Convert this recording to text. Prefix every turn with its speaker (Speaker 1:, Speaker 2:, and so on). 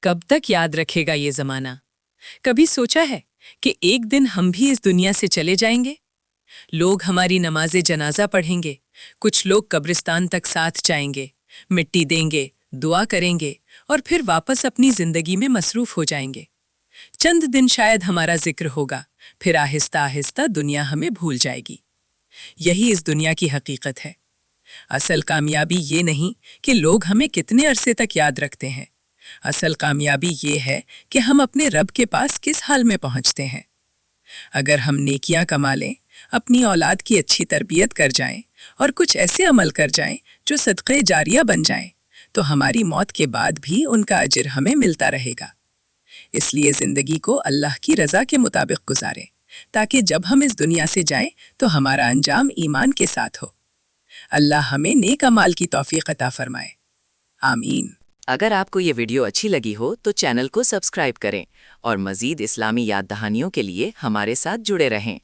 Speaker 1: कब तक याद रखेगा ये जमाना? कभी सोचा है कि एक दिन हम भी इस दुनिया से चले जाएंगे? लोग हमारी नमाज़े जनाजा पढ़ेंगे, कुछ लोग कब्रिस्तान तक साथ जाएंगे, मिट्टी देंगे, दुआ करेंगे और फिर वापस अपनी जिंदगी में मसरूफ हो जाएंगे। चंद दिन शायद हमारा जिक्र होगा, फिर आहिस्ता आहिस्ता दुनिया हमें भूल जाएगी। यही इस दुनिया की हकीकत है। असल कामयाबी ये नहीं कि लोग हमें कितने अरसे तक याद रखते हैं। असल कामयाबी ये है कि हम अपने रब के पास किस हाल में पहुंचते हैं। अगर हम नेकियां कमा लें, अपनी औलाद की अच्छी तरबियत कर जाएं और कुछ ऐसे अमल कर जाएं जो सदक़े जारिया बन जाएं, तो हमारी मौत के बाद भी उनका अजर हमें मिलता रहेगा। इसलिए ज़िंदगी को अल्लाह की रज़ा के मुताबिक गुजारें, ताकि जब हम इस दुनिया से जाएं तो हमारा अंजाम ईमान के साथ हो। अल्लाह हमें नेक अमाल की तौफीक अता फरमाए। आमीन।
Speaker 2: अगर आपको ये वीडियो अच्छी लगी हो तो चैनल को सब्सक्राइब करें और मज़ीद इस्लामी याद दहानियों के लिए हमारे साथ जुड़े रहें।